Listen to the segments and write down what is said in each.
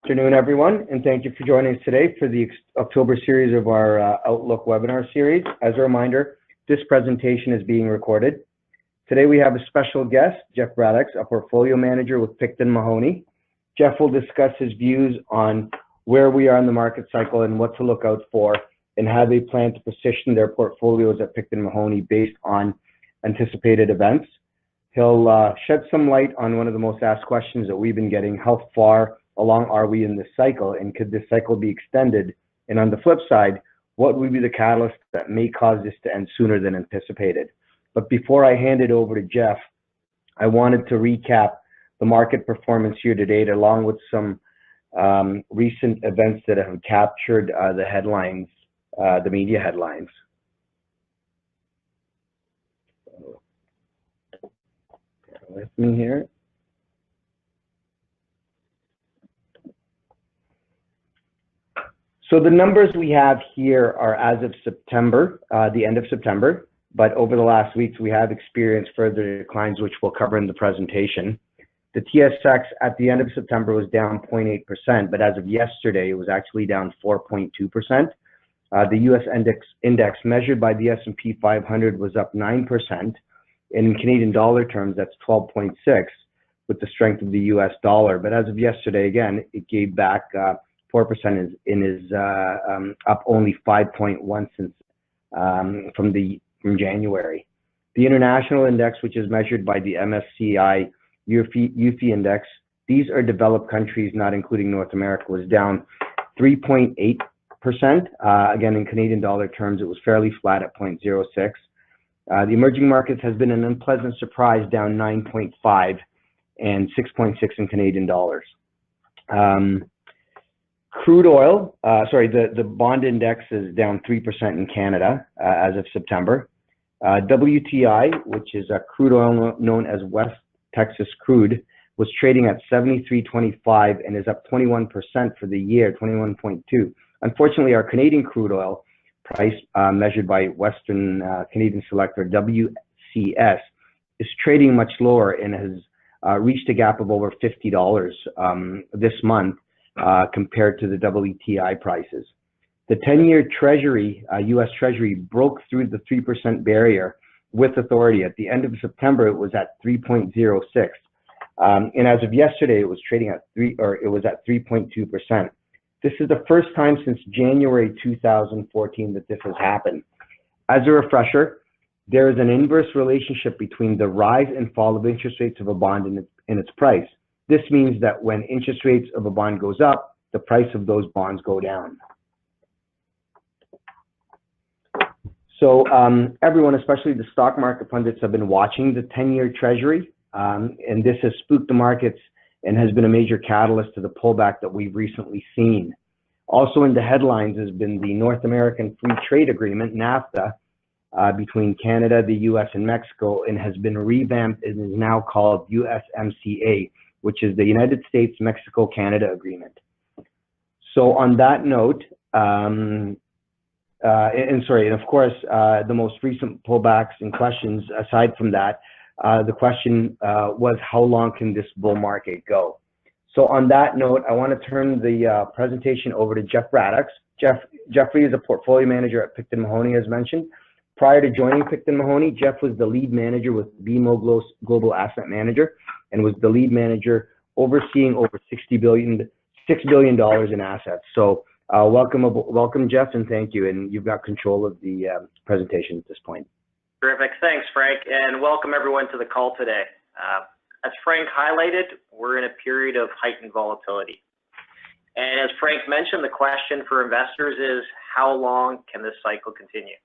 Afternoon, everyone, and thank you for joining us today for the October series of our Outlook webinar series. As a reminder, this presentation is being recorded. Today we have a special guest, Jeff Bradacs, a portfolio manager with Picton Mahoney. Jeff will discuss his views on where we are in the market cycle and what to look out for, and how they plan to position their portfolios at Picton Mahoney based on anticipated events. He'll shed some light on one of the most asked questions that we've been getting: how far along are we in this cycle, and could this cycle be extended? And on the flip side, what would be the catalyst that may cause this to end sooner than anticipated? But before I hand it over to Jeff, I wanted to recap the market performance here to date, along with some recent events that have captured the headlines, the media headlines. Bear with me here. So the numbers we have here are as of September, the end of September, but over the last weeks we have experienced further declines, which we'll cover in the presentation. The TSX at the end of September was down 0.8%, but as of yesterday, it was actually down 4.2%. The US index measured by the S&P 500 was up 9%. And in Canadian dollar terms, that's 12.6 with the strength of the US dollar. But as of yesterday, again, it gave back 4% is up only 5.1 since from January. The international index, which is measured by the MSCI UFI index, these are developed countries, not including North America, was down 3.8%. Again, in Canadian dollar terms, it was fairly flat at 0.06. The emerging markets has been an unpleasant surprise, down 9.5 and 6.6 in Canadian dollars. Crude oil, the bond index is down 3% in Canada as of September. WTI, which is a crude oil known as West Texas crude, was trading at 73.25 and is up 21% for the year, 21.2. Unfortunately, our Canadian crude oil price, measured by Western Canadian Select, or WCS, is trading much lower and has reached a gap of over $50 this month. Compared to the WTI prices. The 10-year Treasury, U.S. Treasury, broke through the 3% barrier with authority. At the end of September, it was at 3.06, and as of yesterday, it was trading at 3.2%. This is the first time since January 2014 that this has happened. As a refresher, there is an inverse relationship between the rise and fall of interest rates of a bond and its price. This means that when interest rates of a bond goes up, the price of those bonds go down. So everyone, especially the stock market pundits, have been watching the 10-year Treasury, and this has spooked the markets and has been a major catalyst to the pullback that we've recently seen. Also in the headlines has been the North American Free Trade Agreement, NAFTA, between Canada, the US, and Mexico, and has been revamped and is now called USMCA, which is the United States-Mexico-Canada Agreement. So on that note, and of course, the most recent pullbacks and questions, aside from that, the question was, how long can this bull market go? So on that note, I want to turn the presentation over to Jeff Bradacs. Jeffrey is a portfolio manager at Picton Mahoney, as mentioned. Prior to joining Picton Mahoney, Jeff was the lead manager with BMO Global Asset Manager, and was the lead manager overseeing over $6 billion in assets. So welcome, Jeff, and thank you. And you've got control of the presentation at this point. Terrific. Thanks, Frank, and welcome everyone to the call today. As Frank highlighted, we're in a period of heightened volatility. And as Frank mentioned, the question for investors is, how long can this cycle continue?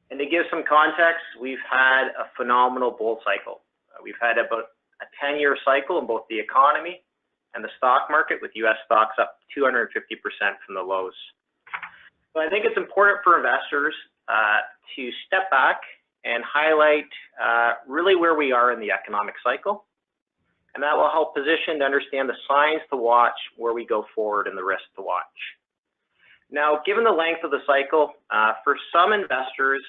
And to give some context, we've had a phenomenal bull cycle. We've had about a 10-year cycle in both the economy and the stock market, with U.S. stocks up 250% from the lows. So I think it's important for investors to step back and highlight really where we are in the economic cycle. And that will help position to understand the signs to watch, where we go forward, and the risks to watch. Now, given the length of the cycle, for some investors,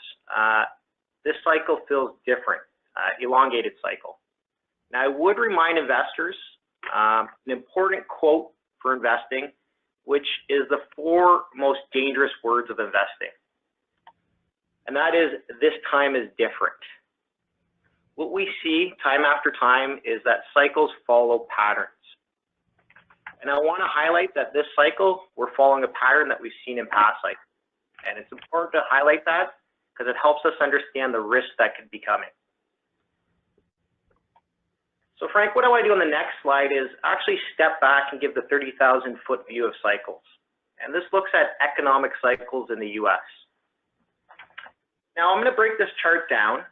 this cycle feels different, elongated cycle. Now, I would remind investors an important quote for investing, which is the 4 most dangerous words of investing. And that is, this time is different. What we see time after time is that cycles follow patterns. And I want to highlight that this cycle, we're following a pattern that we've seen in past cycles. And it's important to highlight that because it helps us understand the risks that could be coming. So Frank, what I want to do on the next slide is actually step back and give the 30,000-foot view of cycles. And this looks at economic cycles in the US. Now I'm going to break this chart down.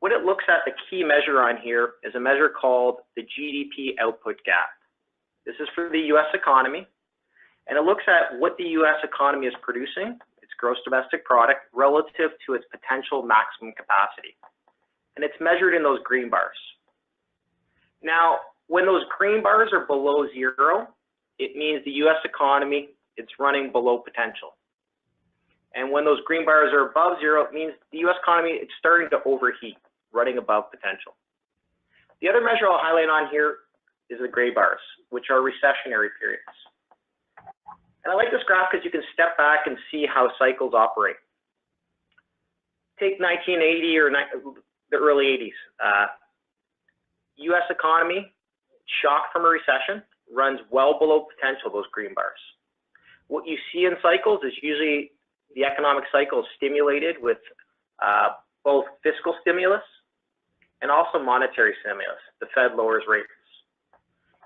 What it looks at, the key measure on here, is a measure called the GDP output gap. This is for the US economy, and it looks at what the US economy is producing, its gross domestic product, relative to its potential maximum capacity. And it's measured in those green bars. Now, when those green bars are below 0, it means the US economy, it's running below potential. And when those green bars are above 0, it means the US economy, it's starting to overheat, running above potential. The other measure I'll highlight on here is the gray bars, which are recessionary periods. And I like this graph because you can step back and see how cycles operate. Take 1980 or the early 80s. US economy, shocked from a recession, runs well below potential, those green bars. What you see in cycles is usually the economic cycle is stimulated with both fiscal stimulus and also monetary stimulus. The Fed lowers rates.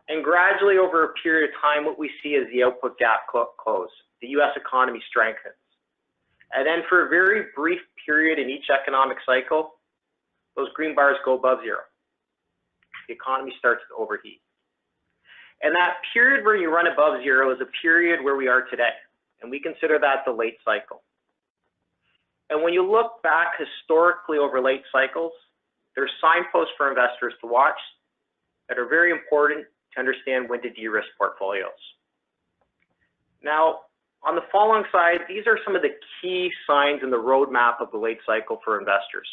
And gradually over a period of time, what we see is the output gap close. The US economy strengthens. And then for a very brief period in each economic cycle, those green bars go above 0. The economy starts to overheat. And that period where you run above 0 is a period where we are today. And we consider that the late cycle. And when you look back historically over late cycles, there's signposts for investors to watch that are very important to understand when to de-risk portfolios. Now, on the following slide, these are some of the key signs in the roadmap of the late cycle for investors.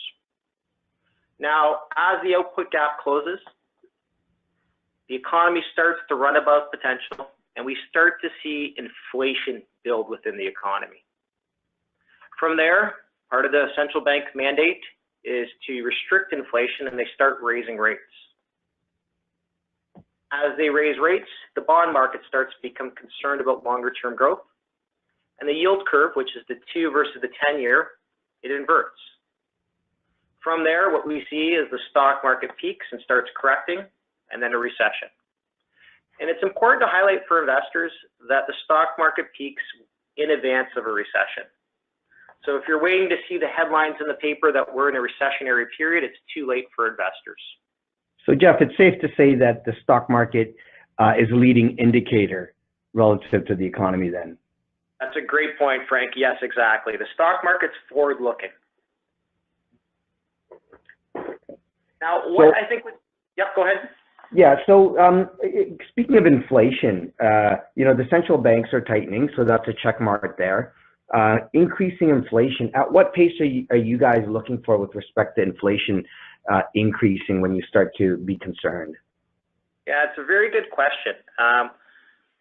Now, as the output gap closes, the economy starts to run above potential, and we start to see inflation build within the economy. From there, part of the central bank mandate is to restrict inflation, and they start raising rates. As they raise rates, the bond market starts to become concerned about longer-term growth, and the yield curve, which is the 2 versus the 10-year, it inverts. From there, what we see is the stock market peaks and starts correcting, and then a recession. And it's important to highlight for investors that the stock market peaks in advance of a recession. So if you're waiting to see the headlines in the paper that we're in a recessionary period, it's too late for investors. So Jeff, it's safe to say that the stock market is a leading indicator relative to the economy then? That's a great point, Frank. Yes, exactly. The stock market's forward-looking. Now, what I think, go ahead. Yeah, so speaking of inflation, the central banks are tightening, so that's a check mark there. Increasing inflation, at what pace are you guys looking for with respect to inflation increasing when you start to be concerned? Yeah, it's a very good question.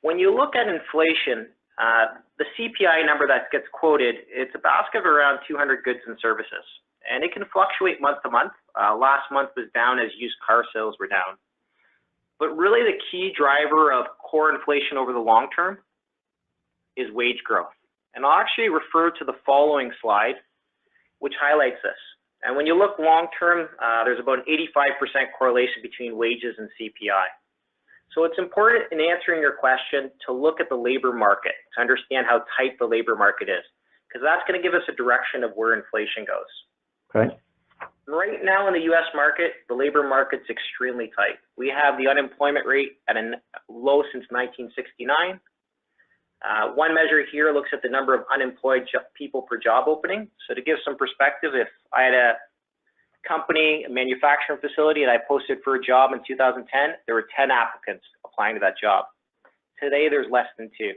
When you look at inflation, the CPI number that gets quoted, it's a basket of around 200 goods and services, and it can fluctuate month to month. Last month was down as used car sales were down. But really the key driver of core inflation over the long term is wage growth. And I'll actually refer to the following slide, which highlights this. And when you look long term, there's about an 85% correlation between wages and CPI. So it's important in answering your question to look at the labor market to understand how tight the labor market is, because that's going to give us a direction of where inflation goes. Okay. Right now in the US market, the labor market's extremely tight. We have the unemployment rate at a low since 1969. One measure here looks at the number of unemployed people per job opening. So to give some perspective, if I had a company, a manufacturing facility, and I posted for a job in 2010, there were 10 applicants applying to that job. Today, there's less than 2.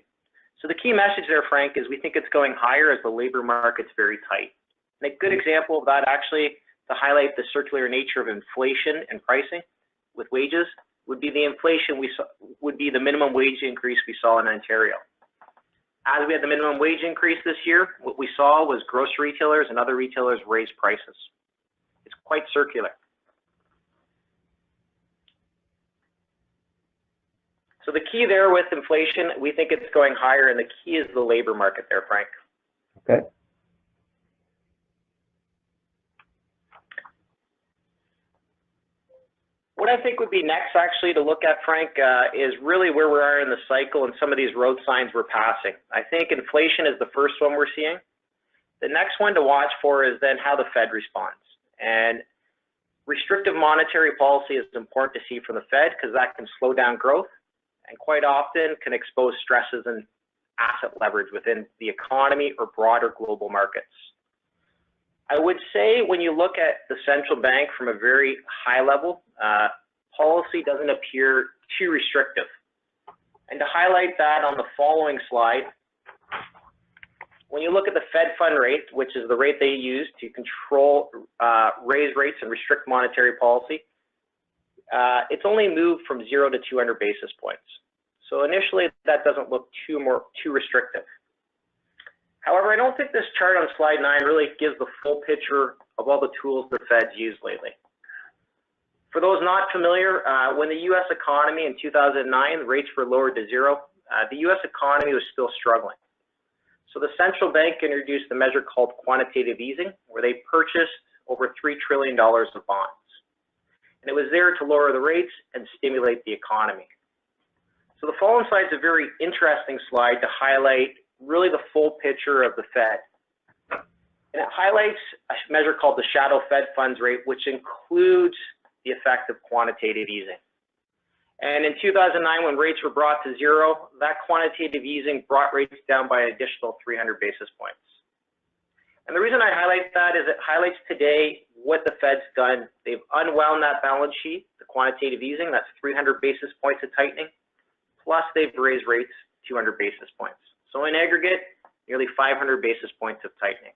So the key message there, Frank, is we think it's going higher as the labor market's very tight. And a good example of that, actually, to highlight the circular nature of inflation and pricing with wages, would be the inflation would be the minimum wage increase we saw in Ontario. As we had the minimum wage increase this year, what we saw was grocery retailers and other retailers raise prices. It's quite circular. So the key there with inflation, we think it's going higher, and the key is the labor market there, Frank. Okay. What I think would be next, actually, to look at, Frank, is really where we are in the cycle and some of these road signs we're passing. I think inflation is the first one we're seeing. The next one to watch for is then how the Fed responds. And restrictive monetary policy is important to see from the Fed because that can slow down growth and quite often can expose stresses and asset leverage within the economy or broader global markets. I would say when you look at the central bank from a very high level, policy doesn't appear too restrictive. And to highlight that on the following slide, when you look at the Fed fund rate, which is the rate they use to control, raise rates and restrict monetary policy, it's only moved from 0 to 200 basis points. So initially, that doesn't look too restrictive. However, I don't think this chart on slide 9 really gives the full picture of all the tools the Fed's used lately. For those not familiar, when the U.S. economy in 2009, rates were lowered to 0, the U.S. economy was still struggling. So the central bank introduced a measure called quantitative easing, where they purchased over $3 trillion of bonds. And it was there to lower the rates and stimulate the economy. So the following slide is a very interesting slide to highlight really the full picture of the Fed. And it highlights a measure called the shadow Fed funds rate, which includes the effect of quantitative easing. And in 2009, when rates were brought to 0, that quantitative easing brought rates down by an additional 300 basis points. And the reason I highlight that is it highlights today what the Fed's done. They've unwound that balance sheet, the quantitative easing, that's 300 basis points of tightening, plus they've raised rates 200 basis points. So in aggregate, nearly 500 basis points of tightening.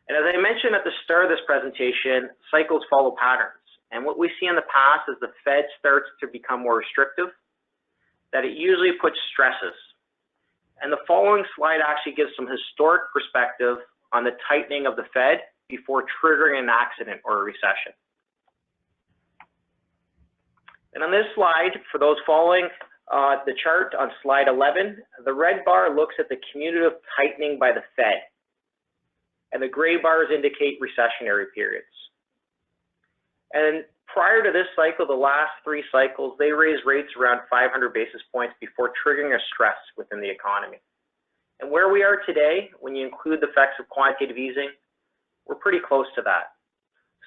And as I mentioned at the start of this presentation, cycles follow patterns. And what we see in the past is the Fed starts to become more restrictive, that it usually puts stresses. And the following slide actually gives some historic perspective on the tightening of the Fed before triggering an accident or a recession. And on this slide, for those following the chart on slide 11, the red bar looks at the cumulative tightening by the Fed, and the gray bars indicate recessionary periods. And prior to this cycle, the last 3 cycles, they raised rates around 500 basis points before triggering a stress within the economy. And where we are today, when you include the effects of quantitative easing, we're pretty close to that.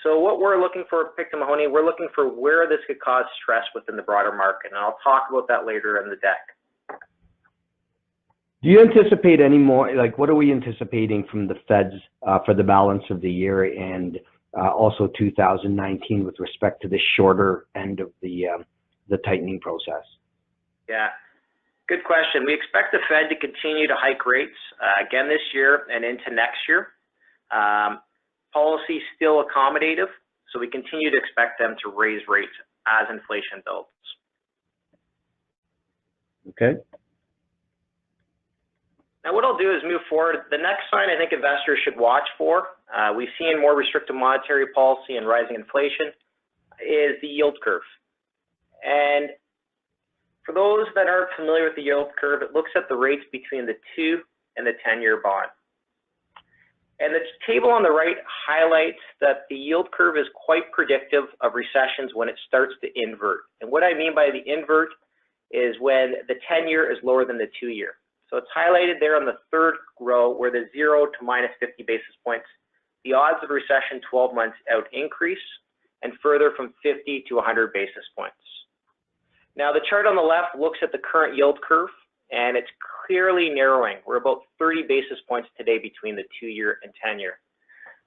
So what we're looking for at Picton Mahoney, we're looking for where this could cause stress within the broader market, and I'll talk about that later in the deck. Do you anticipate any more, like what are we anticipating from the Feds for the balance of the year and also 2019 with respect to the shorter end of the tightening process? Yeah, good question. We expect the Fed to continue to hike rates again this year and into next year. Policy still accommodative, so we continue to expect them to raise rates as inflation builds. Okay. Now what I'll do is move forward. The next sign I think investors should watch for, we've seen more restrictive monetary policy and rising inflation, is the yield curve. And for those that aren't familiar with the yield curve, it looks at the rates between the 2 and the 10-year bond. And the table on the right highlights that the yield curve is quite predictive of recessions when it starts to invert. And what I mean by the invert is when the 10-year is lower than the 2-year. So it's highlighted there on the 3rd row where the 0 to minus 50 basis points, the odds of recession 12 months out increase, and further from 50 to 100 basis points. Now the chart on the left looks at the current yield curve, and it's clearly narrowing. We're about 30 basis points today between the 2-year and 10-year.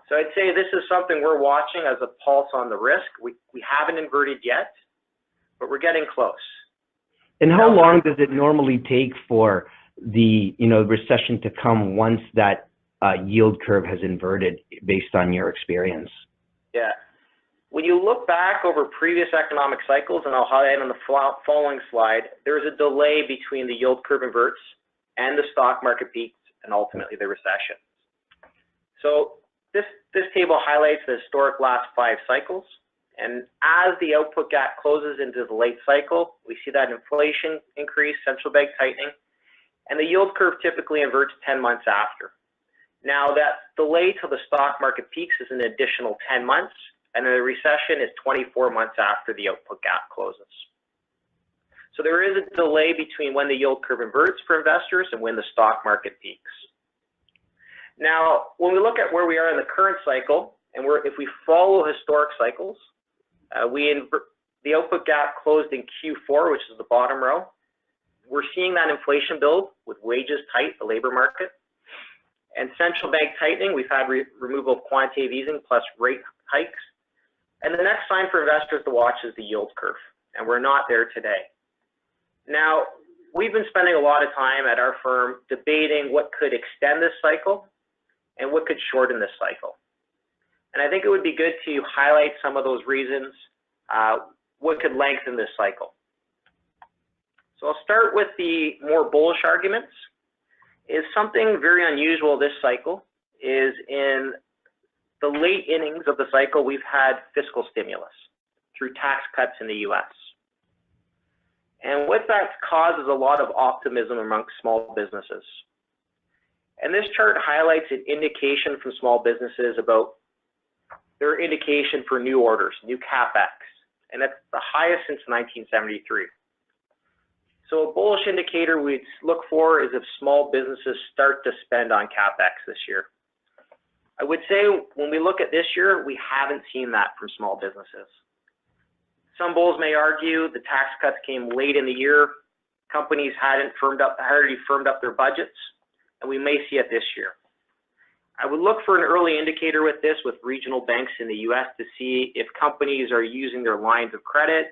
So I'd say this is something we're watching as a pulse on the risk. We haven't inverted yet, but we're getting close. And how long does it normally take for the recession to come once that yield curve has inverted based on your experience? Yeah. When you look back over previous economic cycles, and I'll highlight on the following slide, there's a delay between the yield curve inverts and the stock market peaks and ultimately the recession. So this table highlights the historic last 5 cycles. And as the output gap closes into the late cycle, we see that inflation increase, central bank tightening, and the yield curve typically inverts 10 months after. Now that delay to the stock market peaks is an additional 10 months, and the recession is 24 months after the output gap closes. So there is a delay between when the yield curve inverts for investors and when the stock market peaks. Now, when we look at where we are in the current cycle, and if we follow historic cycles, the output gap closed in Q4, which is the bottom row. We're seeing that inflation build with wages tight, the labor market, and central bank tightening. We've had removal of quantitative easing plus rate hikes. And the next sign for investors to watch is the yield curve, and we're not there today. Now, we've been spending a lot of time at our firm debating what could extend this cycle and what could shorten this cycle. And I think it would be good to highlight some of those reasons, what could lengthen this cycle. So I'll start with the more bullish arguments. Is something very unusual this cycle is in the late innings of the cycle, we've had fiscal stimulus through tax cuts in the US. And what that causes a lot of optimism amongst small businesses. And this chart highlights an indication from small businesses about their indication for new orders, new CapEx, and that's the highest since 1973. So a bullish indicator we'd look for is if small businesses start to spend on CapEx this year. I would say when we look at this year, we haven't seen that from small businesses. Some bulls may argue the tax cuts came late in the year, companies hadn't already firmed up their budgets, and we may see it this year. I would look for an early indicator with this with regional banks in the US to see if companies are using their lines of credit,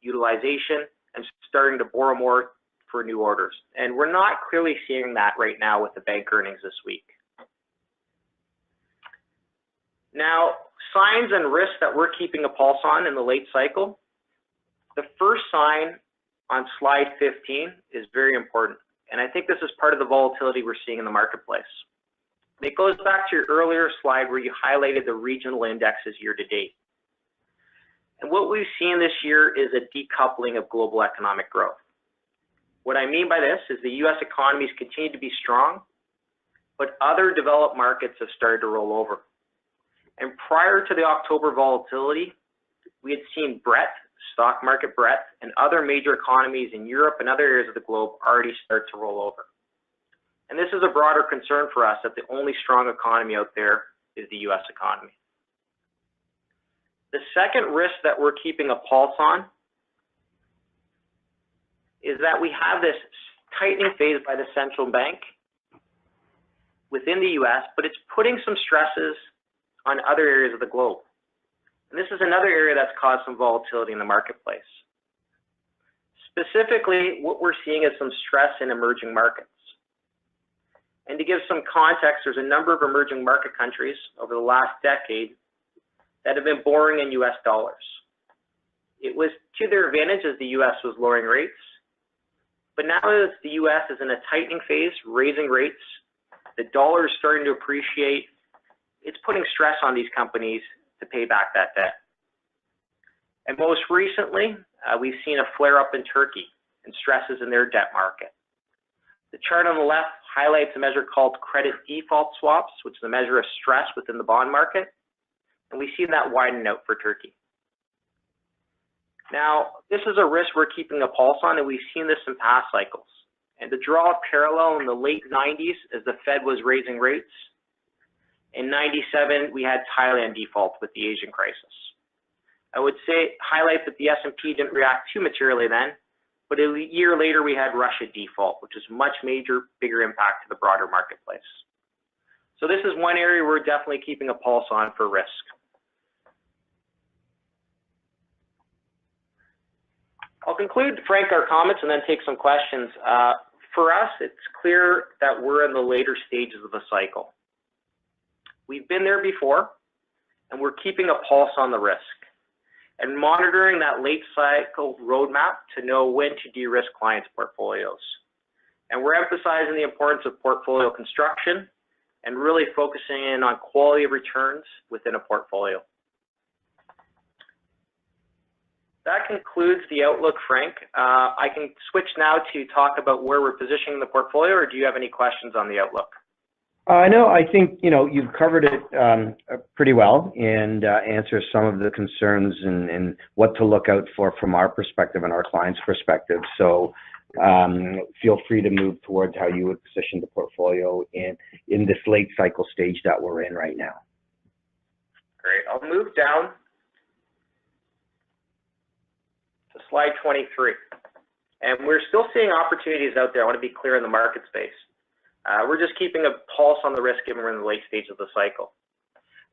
utilization, and starting to borrow more for new orders. And we're not clearly seeing that right now with the bank earnings this week. Now, signs and risks that we're keeping a pulse on in the late cycle. The first sign on slide 15 is very important. And I think this is part of the volatility we're seeing in the marketplace. It goes back to your earlier slide where you highlighted the regional indexes year to date. And what we've seen this year is a decoupling of global economic growth. What I mean by this is the US economies continue to be strong, but other developed markets have started to roll over. And prior to the October volatility, we had seen breadth, stock market breadth, and other major economies in Europe and other areas of the globe already start to roll over. And this is a broader concern for us that the only strong economy out there is the US economy. The second risk that we're keeping a pulse on is that we have this tightening phase by the central bank within the US, but it's putting some stresses on other areas of the globe. And this is another area that's caused some volatility in the marketplace. Specifically, what we're seeing is some stress in emerging markets. And to give some context, there's a number of emerging market countries over the last decade that have been borrowing in US dollars. It was to their advantage as the US was lowering rates, but now as the US is in a tightening phase, raising rates, the dollar is starting to appreciate, it's putting stress on these companies to pay back that debt. And most recently, we've seen a flare-up in Turkey and stresses in their debt market. The chart on the left highlights a measure called credit default swaps, which is a measure of stress within the bond market. And we've seen that widen out for Turkey. Now, this is a risk we're keeping a pulse on, and we've seen this in past cycles. And to draw a parallel in the late 90s as the Fed was raising rates, in 97, we had Thailand default with the Asian crisis. I would say, highlight that the S&P didn't react too materially then, but a year later we had Russia default, which is much bigger impact to the broader marketplace. So this is one area we're definitely keeping a pulse on for risk. I'll conclude, Frank, our comments and then take some questions. For us, it's clear that we're in the later stages of the cycle. We've been there before, and we're keeping a pulse on the risk. and monitoring that late cycle roadmap to know when to de-risk clients' portfolios. And we're emphasizing the importance of portfolio construction and really focusing in on quality of returns within a portfolio. That concludes the outlook, Frank. I can switch now to talk about where we're positioning the portfolio, or do you have any questions on the outlook? No, I think, you've covered it pretty well and answered some of the concerns and what to look out for from our perspective and our clients' perspective. So feel free to move towards how you would position the portfolio in this late cycle stage that we're in right now. Great. I'll move down to slide 23. And we're still seeing opportunities out there. I want to be clear in the market space. We're just keeping a pulse on the risk given we're in the late stage of the cycle.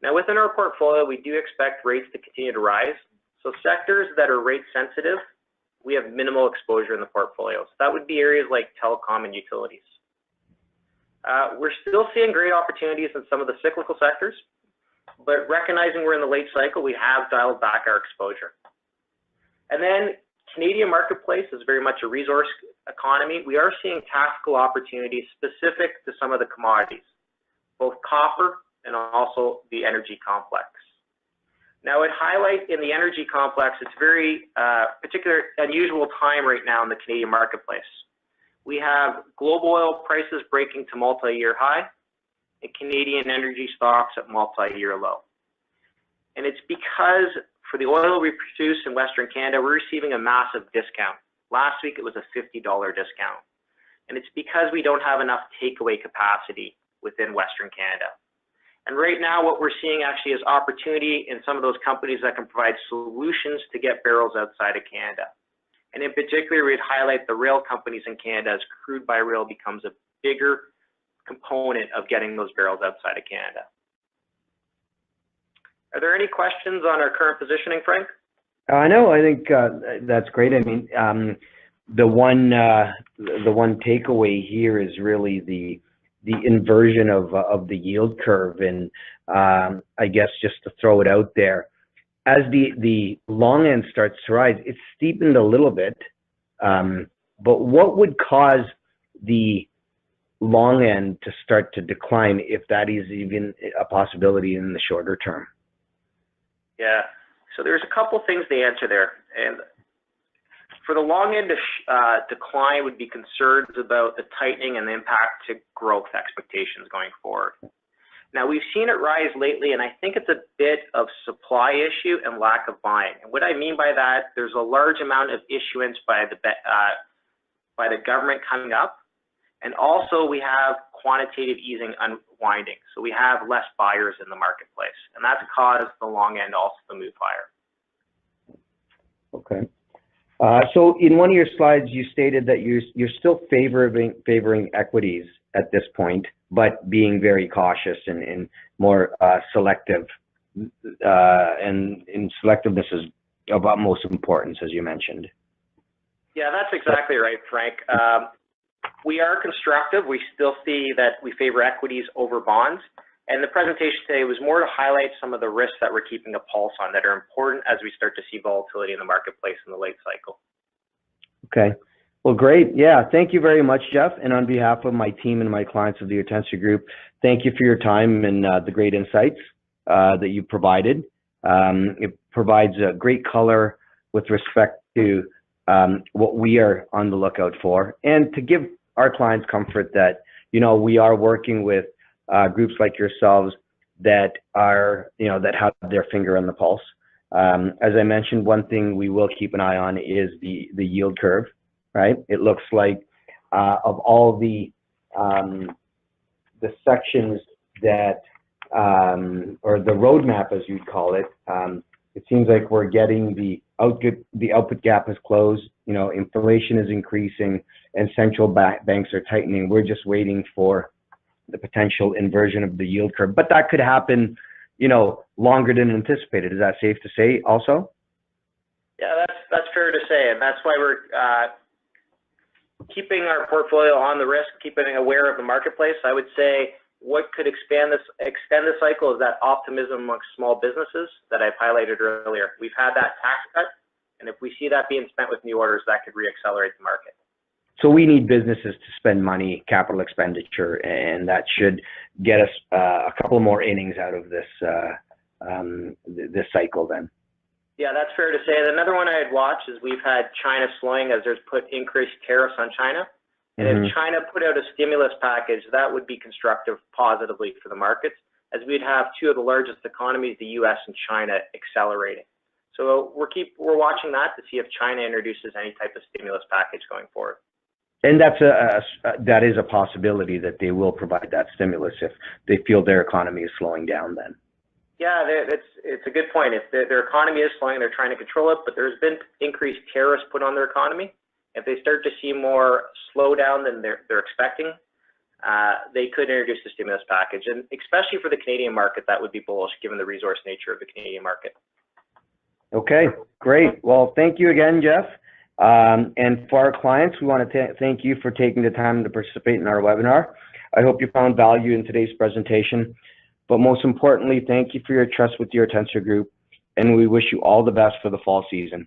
Now, within our portfolio, we do expect rates to continue to rise. So sectors that are rate sensitive, we have minimal exposure in the portfolio. So that would be areas like telecom and utilities. We're still seeing great opportunities in some of the cyclical sectors, but recognizing we're in the late cycle, we have dialed back our exposure. And then Canadian marketplace is very much a resource economy. We are seeing tactical opportunities specific to some of the commodities, both copper and also the energy complex. Now, I'd highlight in the energy complex, it's very particular unusual time right now in the Canadian marketplace. We have global oil prices breaking to multi-year high and Canadian energy stocks at multi-year low. And it's because for the oil we produce in Western Canada, we're receiving a massive discount. Last week, it was a $50 discount. And it's because we don't have enough takeaway capacity within Western Canada. And right now, what we're seeing actually is opportunity in some of those companies that can provide solutions to get barrels outside of Canada. And in particular, we'd highlight the rail companies in Canada as crude by rail becomes a bigger component of getting those barrels outside of Canada. Are there any questions on our current positioning, Frank? No, I think that's great. I mean, the one takeaway here is really the inversion of the yield curve, and I guess just to throw it out there, as the long end starts to rise, it's steepened a little bit. But what would cause the long end to start to decline if that is even a possibility in the shorter term? Yeah, so there's a couple things to answer there. And for the long end decline would be concerns about the tightening and the impact to growth expectations going forward. Now, we've seen it rise lately, and I think it's a bit of supply issue and lack of buying. And what I mean by that, there's a large amount of issuance by the government coming up, and also we have quantitative easing unwinding. So we have less buyers in the marketplace, and that's caused the long end also to move higher. Okay. So in one of your slides, you stated that you're still favoring equities at this point, but being very cautious and more selective. And selectiveness is of utmost importance, as you mentioned. Yeah, that's exactly right, Frank. We are constructive. We still see that we favor equities over bonds. And the presentation today was more to highlight some of the risks that we're keeping a pulse on that are important as we start to see volatility in the marketplace in the late cycle. Okay. Well, great. Yeah, thank you very much, Jeff. And on behalf of my team and my clients of the Hortensia Group, thank you for your time and the great insights that you provided. It provides a great color with respect to what we are on the lookout for, and to give our clients comfort that, we are working with groups like yourselves that are, that have their finger on the pulse. As I mentioned, one thing we will keep an eye on is the yield curve, right? It looks like of all the sections that, or the roadmap, as you'd call it, it seems like we're getting the output gap is closed, inflation is increasing, and central banks are tightening. We're just waiting for the potential inversion of the yield curve, but that could happen, longer than anticipated. Is that safe to say also? Yeah, that's fair to say, and that's why we're keeping our portfolio on the risk, keeping aware of the marketplace. I would say what could extend the cycle is that optimism amongst small businesses that I've highlighted earlier. We've had that tax cut, and if we see that being spent with new orders, that could reaccelerate the market. So we need businesses to spend money, capital expenditure, and that should get us a couple more innings out of this this cycle then. Yeah, that's fair to say. And another one I'd watch is we've had China slowing as there's put increased tariffs on China. And if China put out a stimulus package, that would be constructive positively for the markets, as we'd have two of the largest economies, the U.S. and China, accelerating. So we're watching that to see if China introduces any type of stimulus package going forward. And that is a possibility that they will provide that stimulus if they feel their economy is slowing down then. Yeah, it's a good point. If their economy is slowing, they're trying to control it, but there's been increased tariffs put on their economy. If they start to see more slowdown than they're expecting, they could introduce the stimulus package. And especially for the Canadian market, that would be bullish given the resource nature of the Canadian market. Okay, great. Well, thank you again, Jeff. And for our clients, we want to thank you for taking the time to participate in our webinar. I hope you found value in today's presentation. But most importantly, thank you for your trust with your Tensor Group, and we wish you all the best for the fall season.